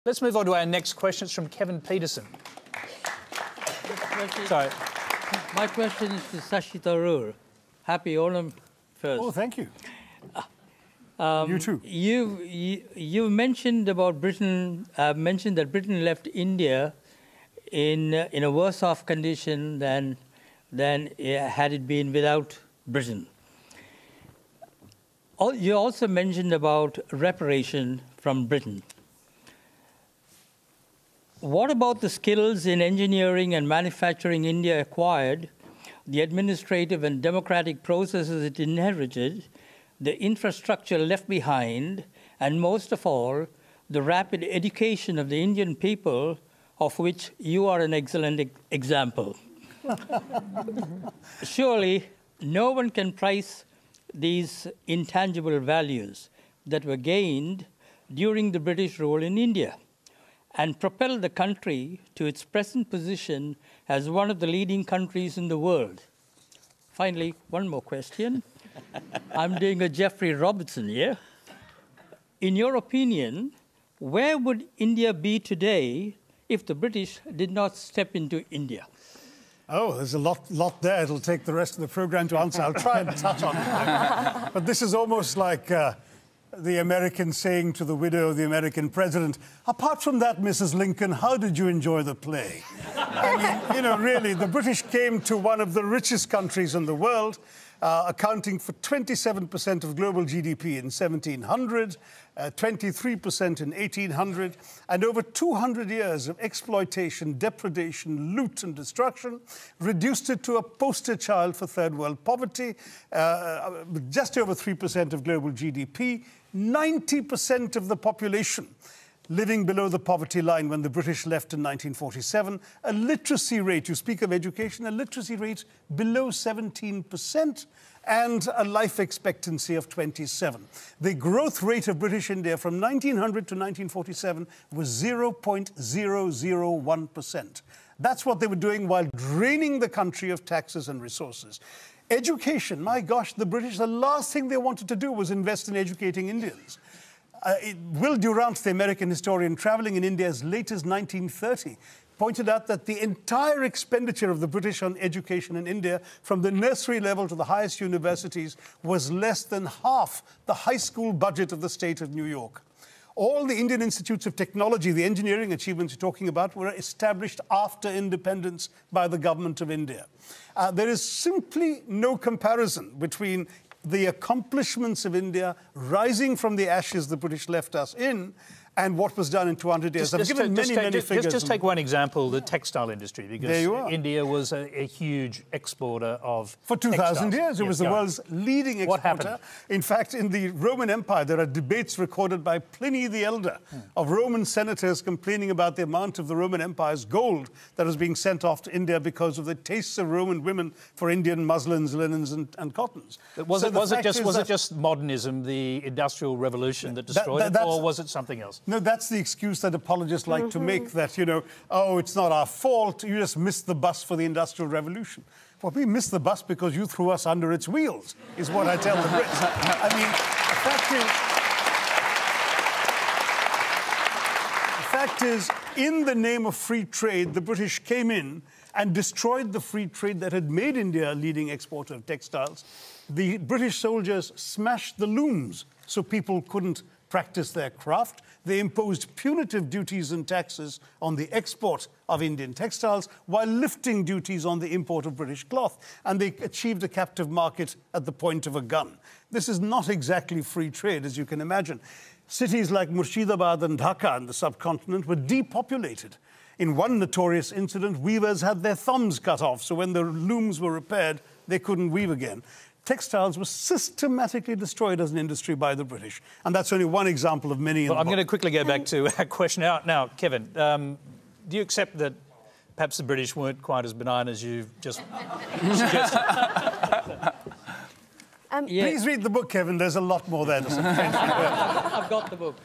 Let's move on to our next question. It's from Kevin Peterson. Sorry. My question is to Shashi Tharoor. Happy Onam first. Oh, thank you. You too. You mentioned about Britain. Mentioned that Britain left India in a worse off condition than had it been without Britain. You also mentioned about reparation from Britain. What about the skills in engineering and manufacturing India acquired, the administrative and democratic processes it inherited, the infrastructure left behind, and most of all, the rapid education of the Indian people, of which you are an excellent example? Surely, no one can price these intangible values that were gained during the British rule in India and propel the country to its present position as one of the leading countries in the world. Finally, one more question. I'm doing a Jeffrey Robertson here. In your opinion, where would India be today if the British did not step into India? Oh, there's a lot there. It'll take the rest of the program to answer. I'll try and touch on it. But this is almost like the American saying to the widow of the American president, apart from that, Mrs. Lincoln, how did you enjoy the play? I mean, you know, really, the British came to one of the richest countries in the world, accounting for 27% of global GDP in 1700, 23% in 1800, and over 200 years of exploitation, depredation, loot and destruction, reduced it to a poster child for third world poverty, just over 3% of global GDP, 90% of the population living below the poverty line when the British left in 1947, a literacy rate, you speak of education, a literacy rate below 17%, and a life expectancy of 27. The growth rate of British India from 1900 to 1947 was 0.001%. That's what they were doing while draining the country of taxes and resources. Education, my gosh, the British, the last thing they wanted to do was invest in educating Indians. Will Durant, the American historian traveling in India as late as 1930, pointed out that the entire expenditure of the British on education in India, from the nursery level to the highest universities, was less than half the high school budget of the state of New York. All the Indian institutes of technology, the engineering achievements you're talking about, were established after independence by the government of India. There is simply no comparison between the accomplishments of India rising from the ashes the British left us in and what was done in 200 years. I've given many figures. Just take one example, the textile industry, because India was a huge exporter of For 2,000 years, it was the world's leading exporter. What happened? In fact, in the Roman Empire, there are debates recorded by Pliny the Elder of Roman senators complaining about the amount of the Roman Empire's gold that was being sent off to India because of the tastes of Roman women for Indian muslins, linens and cottons. Was it just modernism, the Industrial Revolution that destroyed it, or was it something else? No, that's the excuse that apologists like to make, that, you know, oh, it's not our fault, you just missed the bus for the Industrial Revolution. Well, we missed the bus because you threw us under its wheels, is what I tell the Brits. I mean, the fact is, in the name of free trade, the British came in and destroyed the free trade that had made India a leading exporter of textiles. The British soldiers smashed the looms so people couldn't practice their craft. They imposed punitive duties and taxes on the export of Indian textiles while lifting duties on the import of British cloth. And they achieved a captive market at the point of a gun. This is not exactly free trade, as you can imagine. Cities like Murshidabad and Dhaka in the subcontinent were depopulated. In one notorious incident, weavers had their thumbs cut off, so when the looms were repaired, they couldn't weave again. Textiles were systematically destroyed as an industry by the British. And that's only one example of many. Well, I'm going to quickly go back to our question. Now, Kevin, do you accept that perhaps the British weren't quite as benign as you've just suggested? Please read the book, Kevin. There's a lot more there. I've got the book.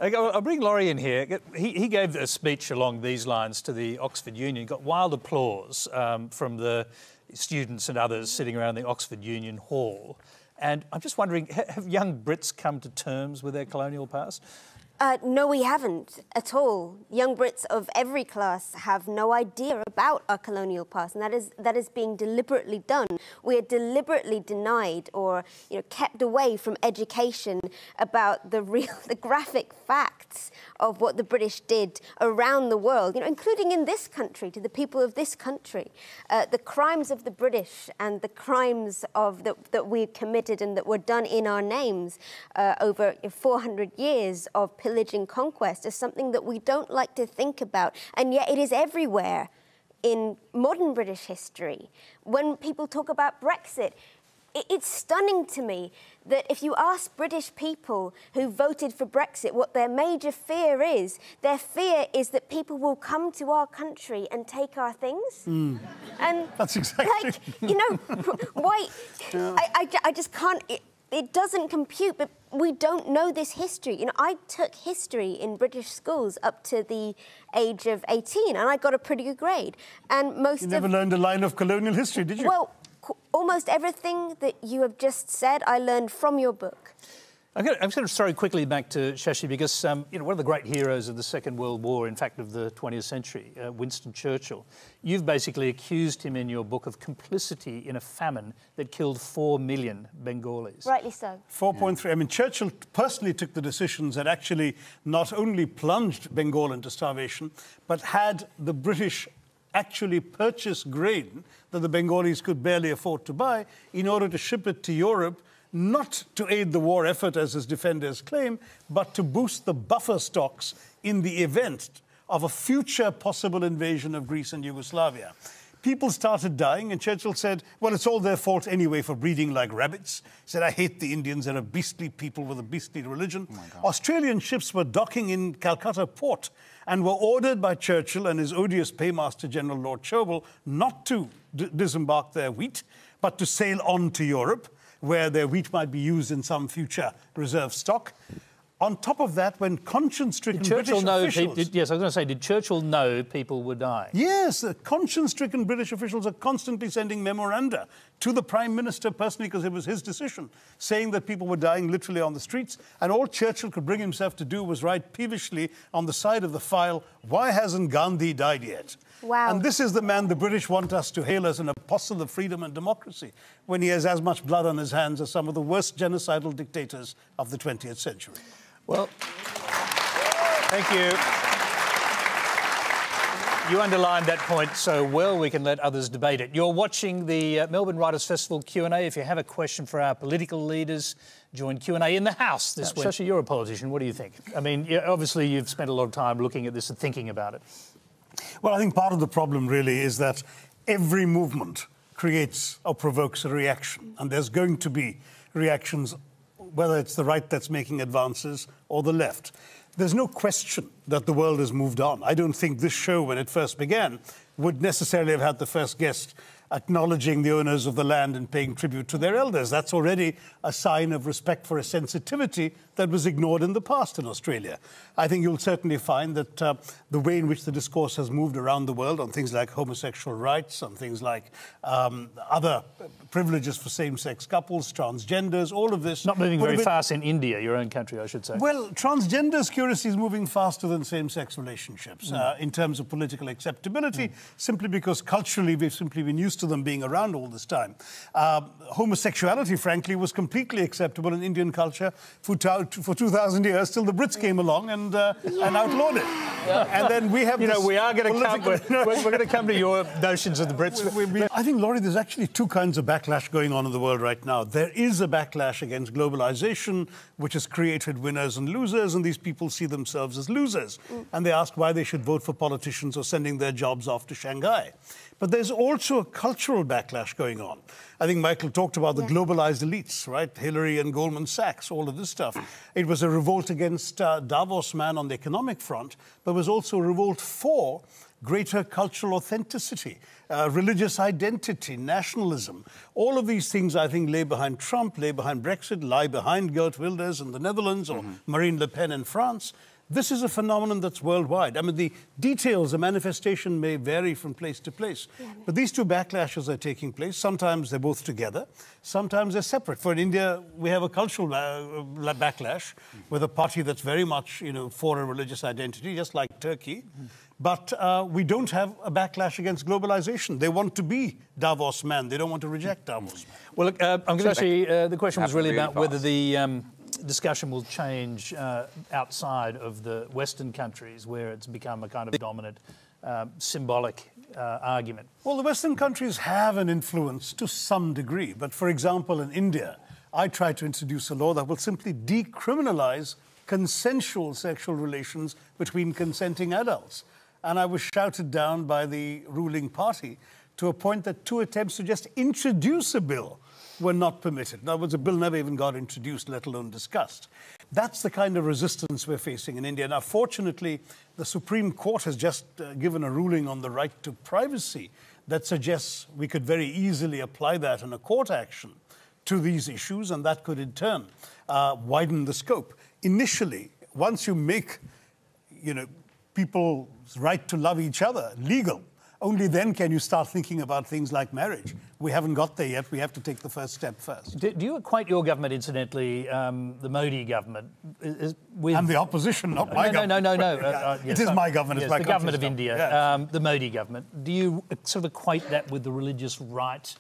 I'll bring Laurie in here. He gave a speech along these lines to the Oxford Union. He got wild applause from the students and others sitting around the Oxford Union Hall. And I'm just wondering, have young Brits come to terms with their colonial past? No, we haven't at all. Young Brits of every class have no idea about our colonial past, and that is being deliberately done. We are deliberately denied or kept away from education about the graphic facts of what the British did around the world, including in this country, to the people of this country. The crimes of the British and the crimes that we committed and that were done in our names over 400 years of pillage and conquest is something that we don't like to think about, and yet it is everywhere in modern British history. When people talk about Brexit, it's stunning to me that if you ask British people who voted for Brexit what their major fear is, their fear is that people will come to our country and take our things. And that's exactly... why... I just can't... It doesn't compute, but we don't know this history. I took history in British schools up to the age of 18, and I got a pretty good grade. And most You never learned a line of colonial history, did you? Well, almost everything that you have just said, I learned from your book. I'm just going to throw quickly back to Shashi because, one of the great heroes of the Second World War, in fact, of the 20th century, Winston Churchill, you've basically accused him in your book of complicity in a famine that killed 4 million Bengalis. Rightly so. 4.3. I mean, Churchill personally took the decisions that actually not only plunged Bengal into starvation, but had the British actually purchase grain that the Bengalis could barely afford to buy in order to ship it to Europe, not to aid the war effort, as his defenders claim, but to boost the buffer stocks in the event of a future possible invasion of Greece and Yugoslavia. People started dying, and Churchill said, well, it's all their fault anyway for breeding like rabbits. He said, I hate the Indians. They're a beastly people with a beastly religion. Australian ships were docking in Calcutta port and were ordered by Churchill and his odious paymaster, General Lord Cherwell, not to disembark their wheat, but to sail on to Europe, where their wheat might be used in some future reserve stock. On top of that, when conscience-stricken British officials... Yes, I was going to say, did Churchill know people would die? Yes, the conscience-stricken British officials are constantly sending memoranda to the Prime Minister personally, because it was his decision, saying that people were dying literally on the streets, and all Churchill could bring himself to do was write peevishly on the side of the file, why hasn't Gandhi died yet? Wow. And this is the man the British want us to hail as an apostle of freedom and democracy, when he has as much blood on his hands as some of the worst genocidal dictators of the 20th century. Well, thank you. You underlined that point so well, we can let others debate it. You're watching the Melbourne Writers' Festival Q&A. If you have a question for our political leaders, join Q&A in the House this week. Shashi, you're a politician. What do you think? I mean, obviously you've spent a lot of time looking at this and thinking about it. Well, I think part of the problem really is that every movement creates or provokes a reaction, and there's going to be reactions, whether it's the right that's making advances or the left. There's no question that the world has moved on. I don't think this show, when it first began, would necessarily have had the first guest acknowledging the owners of the land and paying tribute to their elders. That's already a sign of respect for a sensitivity that was ignored in the past in Australia. I think you'll certainly find that the way in which the discourse has moved around the world on things like homosexual rights, on things like other privileges for same-sex couples, transgenders, all of this... Not moving very fast in India, your own country, I should say. Well, transgenders, curiously, is moving faster than same-sex relationships in terms of political acceptability, simply because culturally we've simply been used to them being around all this time. Homosexuality, frankly, was completely acceptable in Indian culture for 2,000 years, till the Brits came along and outlawed it. And then we have we are going to come... We're going to come to your notions of the Brits. I think, Laurie, there's actually two kinds of backlash going on in the world right now. There is a backlash against globalization, which has created winners and losers, and these people see themselves as losers. And they ask why they should vote for politicians or sending their jobs off to Shanghai. But there's also a cultural backlash going on. I think Michael talked about the globalized elites, right? Hillary and Goldman Sachs, all of this stuff. It was a revolt against Davos man on the economic front, but was also a revolt for greater cultural authenticity, religious identity, nationalism. All of these things, I think, lay behind Trump, lay behind Brexit, lie behind Geert Wilders in the Netherlands or Marine Le Pen in France. This is a phenomenon that's worldwide. I mean, the details, the manifestation may vary from place to place. But these two backlashes are taking place. Sometimes they're both together. Sometimes they're separate. For in India, we have a cultural backlash with a party that's very much, for a religious identity, just like Turkey. But we don't have a backlash against globalization. They want to be Davos man. They don't want to reject Davos man. Well, look, I'm going to actually, the question was really about whether the discussion will change outside of the Western countries where it's become a kind of dominant symbolic argument. Well, the Western countries have an influence to some degree. But for example, in India, I tried to introduce a law that will simply decriminalize consensual sexual relations between consenting adults. And I was shouted down by the ruling party to a point that 2 attempts to just introduce a bill were not permitted. In other words, a bill never even got introduced, let alone discussed. That's the kind of resistance we're facing in India. Now, fortunately, the Supreme Court has just given a ruling on the right to privacy that suggests we could very easily apply that in a court action to these issues, and that could in turn widen the scope. Initially, once you make, people's right to love each other legal, only then can you start thinking about things like marriage. We haven't got there yet. We have to take the first step first. Do you equate your government, incidentally, the Modi government, with... And the opposition, not my government. No. It is my government. Yes, my the government of India, yes. the Modi government. Do you sort of equate that with the religious right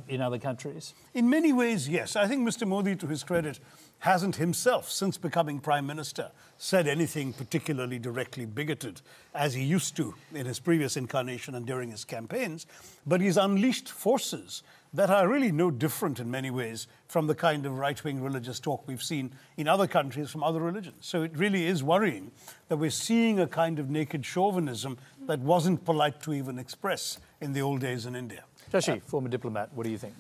in other countries? In many ways, yes. I think Mr. Modi, to his credit, hasn't himself, since becoming Prime Minister, said anything particularly directly bigoted, as he used to in his previous incarnation and during his campaigns. But he's unleashed forces that are really no different in many ways from the kind of right-wing religious talk we've seen in other countries from other religions. So it really is worrying that we're seeing a kind of naked chauvinism that wasn't polite to even express in the old days in India. Shashi, former diplomat, what do you think?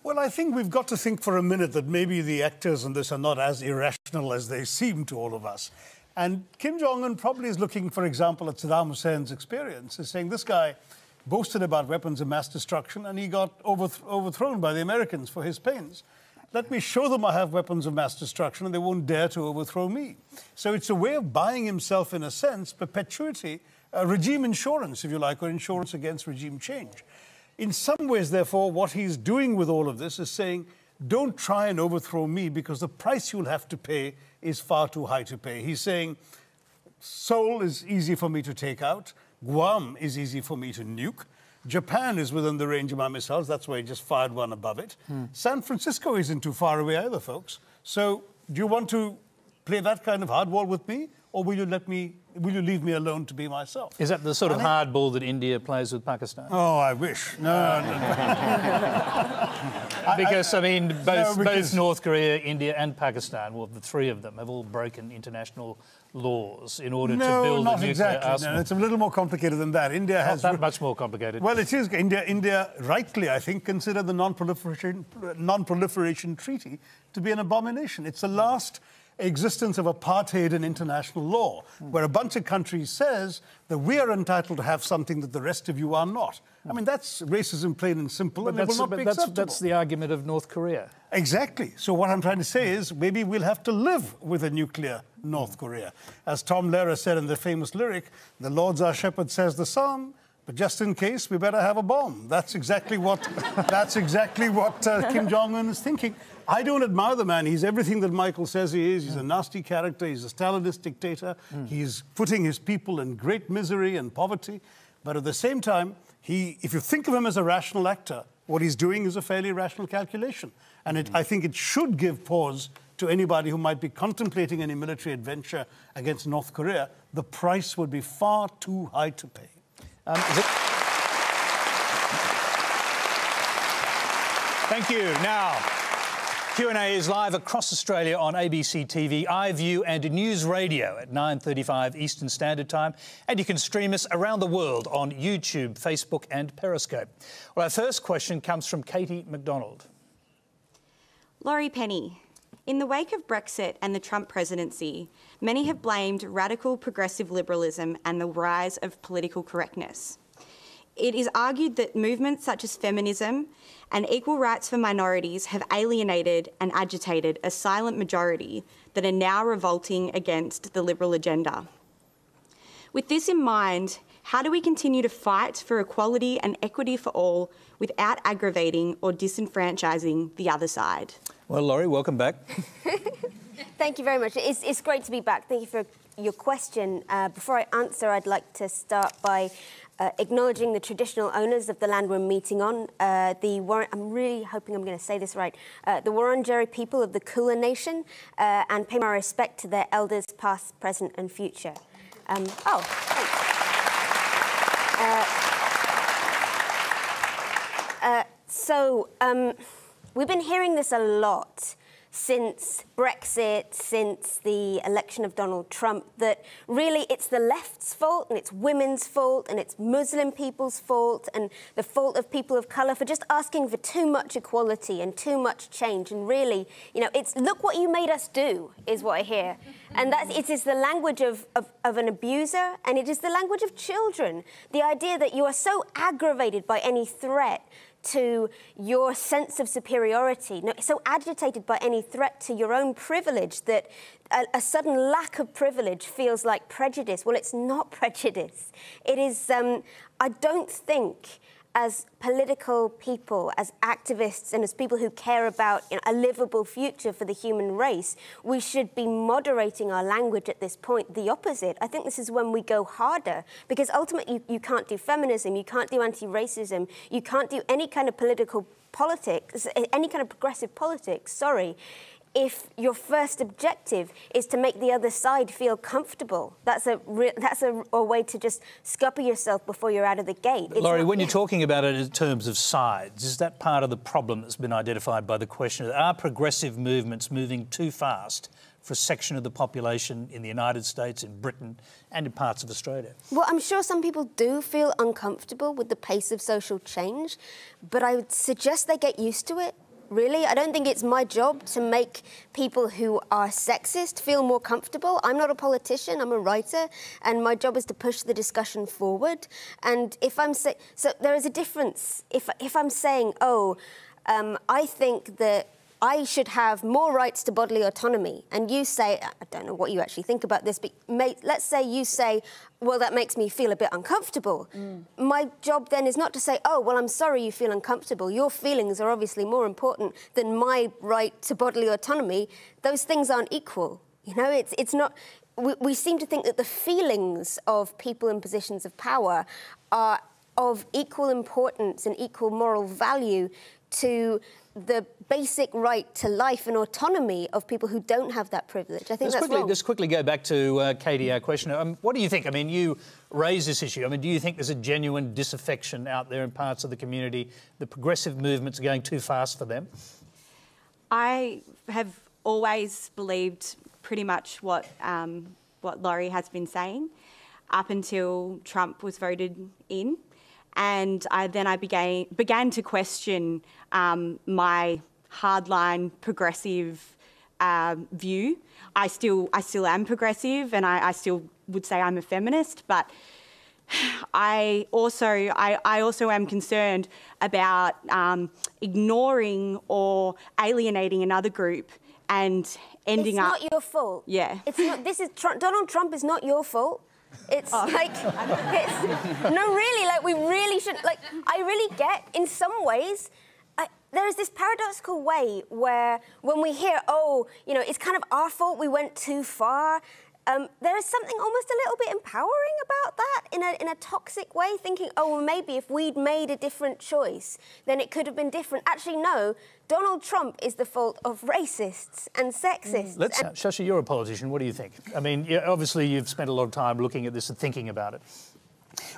Well, I think we've got to think for a minute that maybe the actors in this are not as irrational as they seem to all of us. And Kim Jong-un probably is looking, for example, at Saddam Hussein's experience, is saying this guy boasted about weapons of mass destruction and he got overthrown by the Americans for his pains. Let me show them I have weapons of mass destruction and they won't dare to overthrow me. So it's a way of buying himself, in a sense, perpetuity, regime insurance, if you like, or insurance against regime change. In some ways, therefore, what he's doing with all of this is saying, don't try and overthrow me because the price you'll have to pay is far too high to pay. He's saying, Seoul is easy for me to take out. Guam is easy for me to nuke. Japan is within the range of my missiles. That's why he just fired one above it. San Francisco isn't too far away either, folks. So do you want to play that kind of hardball with me? Or will you leave me alone to be myself? Is that the sort of hardball that India plays with Pakistan? Oh, I wish. No. Because, both North Korea, India and Pakistan, well, the three of them, have all broken international laws in order to build a nuclear arsenal. No, it's a little more complicated than that. India has... Not that much more complicated. Well, it is. India rightly, I think, considered the non-proliferation treaty to be an abomination. It's the last existence of apartheid in international law, where a bunch of countries says that we are entitled to have something that the rest of you are not. I mean, that's racism plain and simple, and it will not be acceptable. That's the argument of North Korea. Exactly. So what I'm trying to say is maybe we'll have to live with a nuclear North Korea. As Tom Lehrer said in the famous lyric, the Lord's our shepherd, says the psalm, but just in case, we better have a bomb. That's exactly what Kim Jong-un is thinking. I don't admire the man. He's everything that Michael says he is. He's a nasty character. He's a Stalinist dictator. He's putting his people in great misery and poverty. But at the same time, if you think of him as a rational actor, what he's doing is a fairly rational calculation. And I think it should give pause to anybody who might be contemplating any military adventure against North Korea. The price would be far too high to pay. Thank you. Now, Q&A is live across Australia on ABC TV, iView and News Radio at 9:35 Eastern Standard Time. And you can stream us around the world on YouTube, Facebook and Periscope. Well, our first question comes from Katie McDonald. Laurie Penny, in the wake of Brexit and the Trump presidency, many have blamed radical progressive liberalism and the rise of political correctness. it is argued that movements such as feminism and equal rights for minorities have alienated and agitated a silent majority that are now revolting against the Liberal agenda. With this in mind, how do we continue to fight for equality and equity for all without aggravating or disenfranchising the other side? Well, Laurie, welcome back. Thank you very much. It's great to be back. Thank you for your question. Before I answer, I'd like to start by acknowledging the traditional owners of the land we're meeting on. I'm really hoping I'm going to say this right. The Wurundjeri people of the Kulin Nation, and pay my respect to their elders, past, present, and future. Thanks. We've been hearing this a lot since Brexit, since the election of Donald Trump, that really it's the left's fault and it's women's fault and it's Muslim people's fault and the fault of people of colour for just asking for too much equality and too much change. And really, it's look what you made us do, is what I hear. And it is the language of an abuser, and it is the language of children. The idea that you are so aggravated by any threat to your sense of superiority, so agitated by any threat to your own privilege that a sudden lack of privilege feels like prejudice. Well, it's not prejudice. It is, I don't think, as political people, as activists, and as people who care about a livable future for the human race, we should be moderating our language at this point. The opposite. I think this is when we go harder, because ultimately you can't do feminism, you can't do anti-racism, you can't do any kind of political politics, any kind of progressive politics, if your first objective is to make the other side feel comfortable. That's a way to just scupper yourself before you're out of the gate. Laurie, when you're talking about it in terms of sides, is that part of the problem that's been identified by the question? Are progressive movements moving too fast for a section of the population in the United States, in Britain, and in parts of Australia? Well, I'm sure some people do feel uncomfortable with the pace of social change, but I would suggest they get used to it. Really, I don't think it's my job to make people who are sexist feel more comfortable. I'm not a politician, I'm a writer, and my job is to push the discussion forward. And if I'm so there is a difference. If I'm saying, I think that I should have more rights to bodily autonomy, and you say, I don't know what you actually think about this, but let's say you say, well, that makes me feel a bit uncomfortable. My job then is not to say, oh, well, I'm sorry you feel uncomfortable. Your feelings are obviously more important than my right to bodily autonomy. Those things aren't equal. It's not... We seem to think that the feelings of people in positions of power are of equal importance and equal moral value to the basic right to life and autonomy of people who don't have that privilege. I think that's wrong. Let's quickly go back to Katie, our question. What do you think? I mean, you raise this issue. I mean, do you think there's a genuine disaffection out there in parts of the community? The progressive movements are going too fast for them? I have always believed pretty much what Laurie has been saying up until Trump was voted in. And I began to question my hardline progressive view. I still am progressive, and I still would say I'm a feminist. But I also am concerned about ignoring or alienating another group and ending up. It's not your fault. Yeah. It's not. Donald Trump is not your fault. It's no, really, we really should, I really get, in some ways, there is this paradoxical way where when we hear, it's kind of our fault we went too far, there is something almost a little bit empowering about that in a toxic way, thinking, well, maybe if we'd made a different choice, then it could have been different. Actually, no, Donald Trump is the fault of racists and sexists. Shashi, you're a politician. What do you think? I mean, obviously you've spent a lot of time looking at this and thinking about it.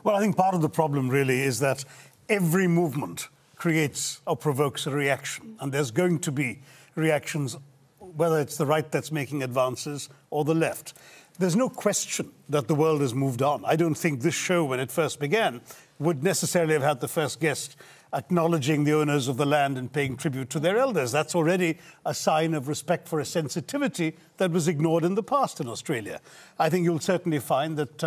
Well, I think part of the problem really is that every movement creates or provokes a reaction, and there's going to be reactions, whether it's the right that's making advances or the left. There's no question that the world has moved on. I don't think this show, when it first began, would necessarily have had the first guest acknowledging the owners of the land and paying tribute to their elders. That's already a sign of respect for a sensitivity that was ignored in the past in Australia. I think you'll certainly find that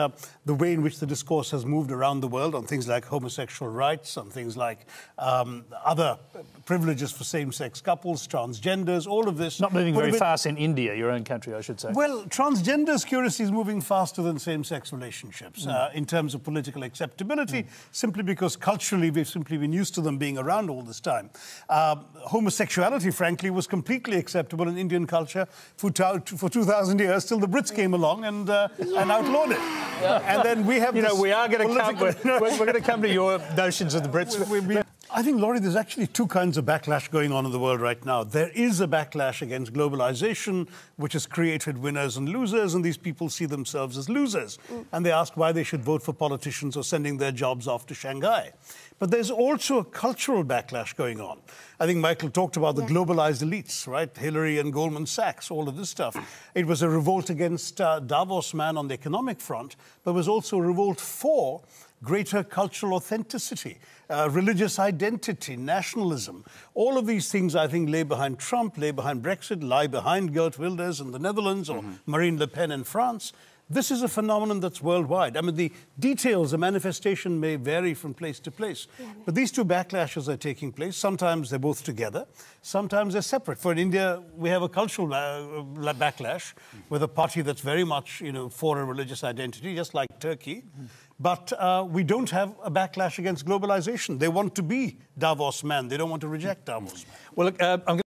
the way in which the discourse has moved around the world on things like homosexual rights, on things like other privileges for same-sex couples, transgenders, all of this... Not moving very fast in India, your own country, I should say. Well, transgenders, curiously, is moving faster than same-sex relationships in terms of political acceptability, simply because culturally we've simply been used to them being around all this time. Homosexuality, frankly, was completely acceptable in Indian culture for 2,000 years, till the Brits came along and outlawed it. Yeah. And then we have we are going to come... We're going to come to your notions of the Brits. I think, Laurie, there's actually two kinds of backlash going on in the world right now. There is a backlash against globalization, which has created winners and losers, and these people see themselves as losers. And they ask why they should vote for politicians or sending their jobs off to Shanghai. But there's also a cultural backlash going on. I think Michael talked about the globalized elites, right? Hillary and Goldman Sachs, all of this stuff. It was a revolt against Davos man on the economic front, but was also a revolt for greater cultural authenticity, religious identity, nationalism. All of these things, I think, lay behind Trump, lay behind Brexit, lie behind Geert Wilders in the Netherlands or Marine Le Pen in France. This is a phenomenon that's worldwide. I mean, the details, the manifestation may vary from place to place. But these two backlashes are taking place. Sometimes they're both together. Sometimes they're separate. For India, we have a cultural backlash with a party that's very much, for a religious identity, just like Turkey. But we don't have a backlash against globalization. They want to be Davos man. They don't want to reject Davos man. Well, look, I'm